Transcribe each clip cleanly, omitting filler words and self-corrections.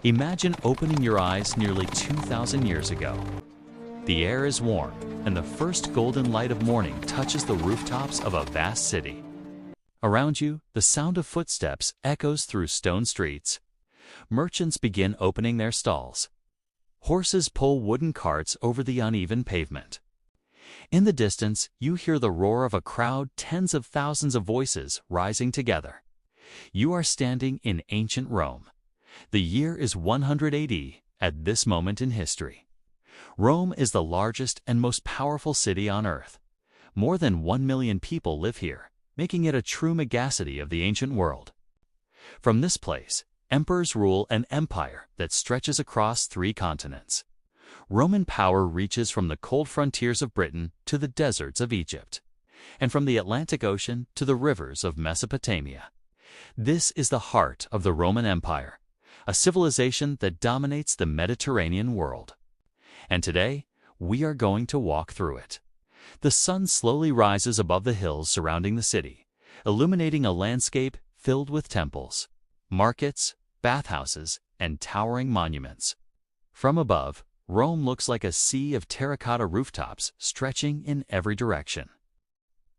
Imagine opening your eyes nearly 2,000 years ago. The air is warm, and the first golden light of morning touches the rooftops of a vast city. Around you, the sound of footsteps echoes through stone streets. Merchants begin opening their stalls. Horses pull wooden carts over the uneven pavement. In the distance, you hear the roar of a crowd, tens of thousands of voices rising together. You are standing in ancient Rome. The year is 100 AD at this moment in history. Rome is the largest and most powerful city on Earth. More than 1 million people live here, making it a true megacity of the ancient world. From this place, emperors rule an empire that stretches across 3 continents. Roman power reaches from the cold frontiers of Britain to the deserts of Egypt, and from the Atlantic Ocean to the rivers of Mesopotamia. This is the heart of the Roman Empire, a civilization that dominates the Mediterranean world. And today, we are going to walk through it. The sun slowly rises above the hills surrounding the city, illuminating a landscape filled with temples, markets, bathhouses, and towering monuments. From above, Rome looks like a sea of terracotta rooftops stretching in every direction.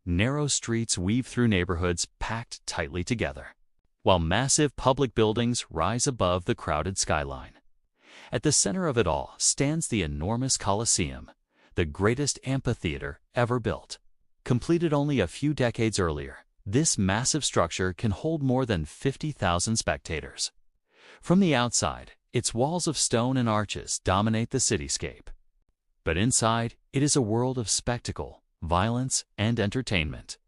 Narrow streets weave through neighborhoods packed tightly together, while massive public buildings rise above the crowded skyline. At the center of it all stands the enormous Colosseum, the greatest amphitheater ever built. Completed only a few decades earlier, this massive structure can hold more than 50,000 spectators. From the outside, its walls of stone and arches dominate the cityscape. But inside, it is a world of spectacle, violence, and entertainment.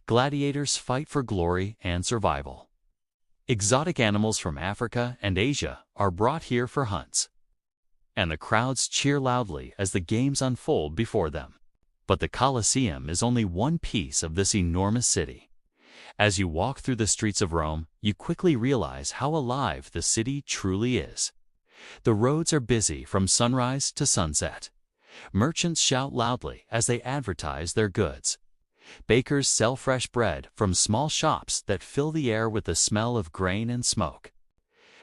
Gladiators fight for glory and survival. Exotic animals from Africa and Asia are brought here for hunts, and the crowds cheer loudly as the games unfold before them. But the Colosseum is only one piece of this enormous city. As you walk through the streets of Rome, you quickly realize how alive the city truly is. The roads are busy from sunrise to sunset. Merchants shout loudly as they advertise their goods. Bakers sell fresh bread from small shops that fill the air with the smell of grain and smoke.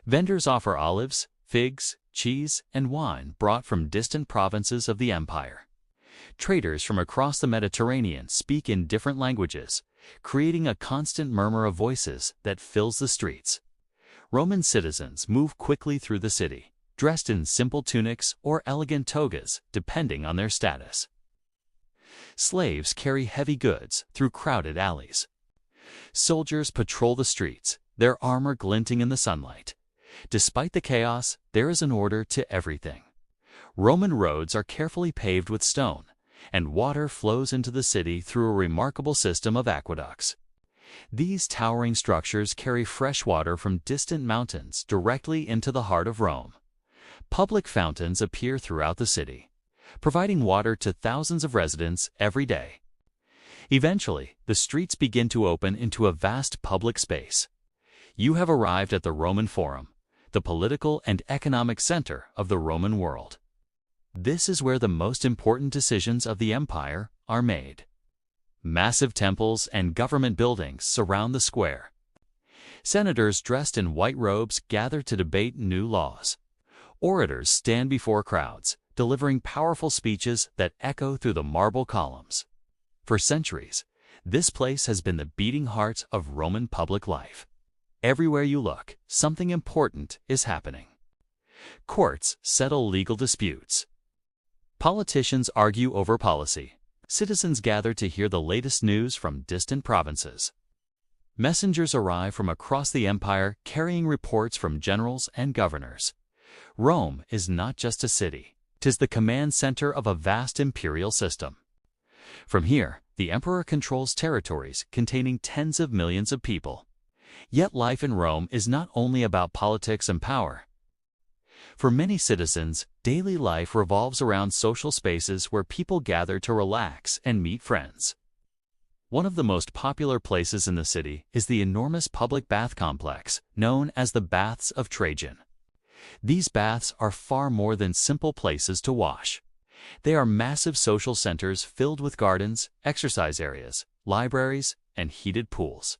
Vendors offer olives, figs, cheese, and wine brought from distant provinces of the empire. Traders from across the Mediterranean speak in different languages, creating a constant murmur of voices that fills the streets. Roman citizens move quickly through the city, dressed in simple tunics or elegant togas, depending on their status. Slaves carry heavy goods through crowded alleys. Soldiers patrol the streets, their armor glinting in the sunlight. Despite the chaos, there is an order to everything. Roman roads are carefully paved with stone, and water flows into the city through a remarkable system of aqueducts. These towering structures carry fresh water from distant mountains directly into the heart of Rome. Public fountains appear throughout the city, providing water to thousands of residents every day. Eventually, the streets begin to open into a vast public space. You have arrived at the Roman Forum, the political and economic center of the Roman world. This is where the most important decisions of the empire are made. Massive temples and government buildings surround the square. Senators dressed in white robes gather to debate new laws. Orators stand before crowds, delivering powerful speeches that echo through the marble columns. For centuries, this place has been the beating heart of Roman public life. Everywhere you look, something important is happening. Courts settle legal disputes. Politicians argue over policy. Citizens gather to hear the latest news from distant provinces. Messengers arrive from across the empire carrying reports from generals and governors. Rome is not just a city. 'Tis the command center of a vast imperial system. From here, the emperor controls territories containing tens of millions of people. Yet life in Rome is not only about politics and power. For many citizens, daily life revolves around social spaces where people gather to relax and meet friends. One of the most popular places in the city is the enormous public bath complex known as the Baths of Trajan. These baths are far more than simple places to wash. They are massive social centers filled with gardens, exercise areas, libraries, and heated pools.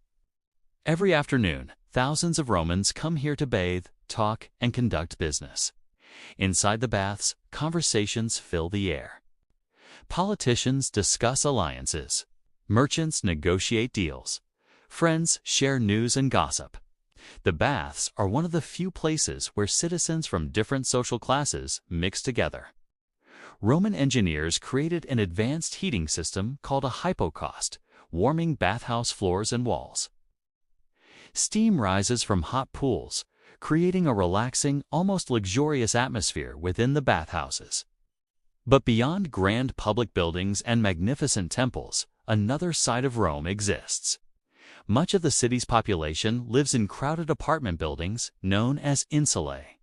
Every afternoon, thousands of Romans come here to bathe, talk, and conduct business. Inside the baths, conversations fill the air. Politicians discuss alliances. Merchants negotiate deals. Friends share news and gossip. The baths are one of the few places where citizens from different social classes mix together. Roman engineers created an advanced heating system called a hypocaust, warming bathhouse floors and walls. Steam rises from hot pools, creating a relaxing, almost luxurious atmosphere within the bathhouses. But beyond grand public buildings and magnificent temples, another side of Rome exists. Much of the city's population lives in crowded apartment buildings known as insulae.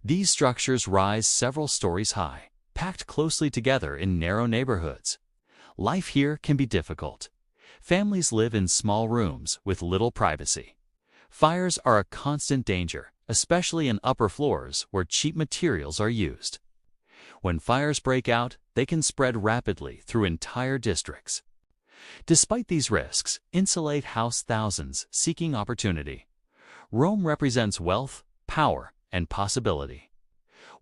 These structures rise several stories high, packed closely together in narrow neighborhoods. Life here can be difficult. Families live in small rooms with little privacy. Fires are a constant danger, especially in upper floors where cheap materials are used. When fires break out, they can spread rapidly through entire districts. Despite these risks, insulae house thousands seeking opportunity. Rome represents wealth, power, and possibility.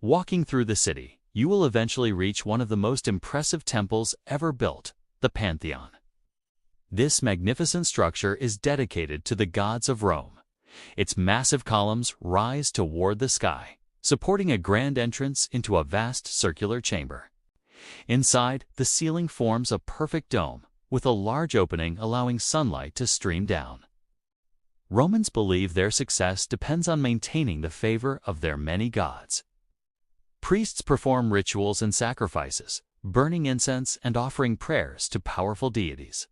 Walking through the city, you will eventually reach one of the most impressive temples ever built, the Pantheon. This magnificent structure is dedicated to the gods of Rome. Its massive columns rise toward the sky, supporting a grand entrance into a vast circular chamber. Inside, the ceiling forms a perfect dome, with a large opening allowing sunlight to stream down. Romans believe their success depends on maintaining the favor of their many gods. Priests perform rituals and sacrifices, burning incense and offering prayers to powerful deities.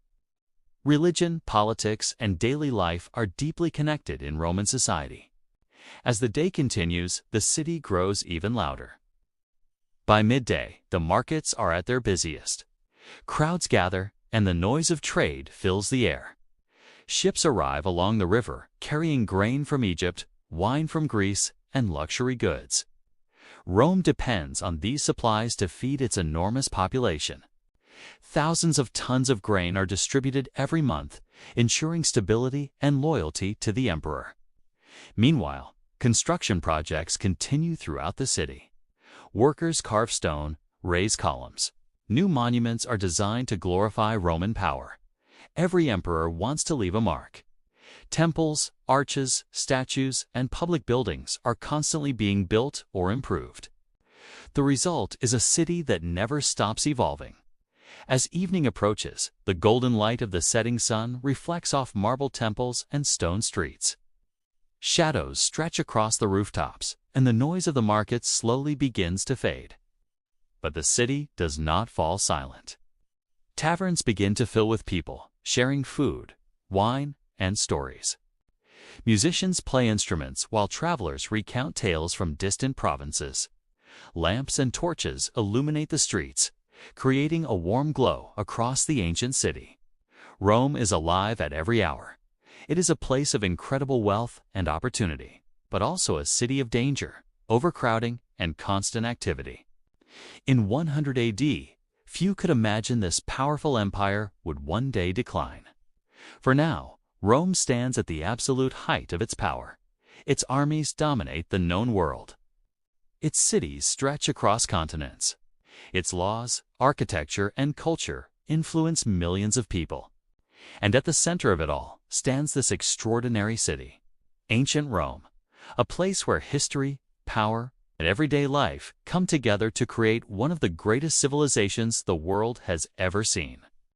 Religion, politics, and daily life are deeply connected in Roman society. As the day continues, the city grows even louder. By midday, the markets are at their busiest. Crowds gather, and the noise of trade fills the air. Ships arrive along the river, carrying grain from Egypt, wine from Greece, and luxury goods. Rome depends on these supplies to feed its enormous population. Thousands of tons of grain are distributed every month, ensuring stability and loyalty to the emperor. Meanwhile, construction projects continue throughout the city. Workers carve stone, raise columns. New monuments are designed to glorify Roman power. Every emperor wants to leave a mark. Temples, arches, statues, and public buildings are constantly being built or improved. The result is a city that never stops evolving. As evening approaches, the golden light of the setting sun reflects off marble temples and stone streets. Shadows stretch across the rooftops, and the noise of the market slowly begins to fade. But the city does not fall silent. Taverns begin to fill with people, sharing food, wine, and stories. Musicians play instruments while travelers recount tales from distant provinces. Lamps and torches illuminate the streets, creating a warm glow across the ancient city. Rome is alive at every hour. It is a place of incredible wealth and opportunity, but also a city of danger, overcrowding, and constant activity. In 100 AD, few could imagine this powerful empire would one day decline. For now, Rome stands at the absolute height of its power. Its armies dominate the known world. Its cities stretch across continents. Its laws, architecture, and culture influence millions of people. And at the center of it all stands this extraordinary city, ancient Rome, a place where history, power, and everyday life come together to create one of the greatest civilizations the world has ever seen.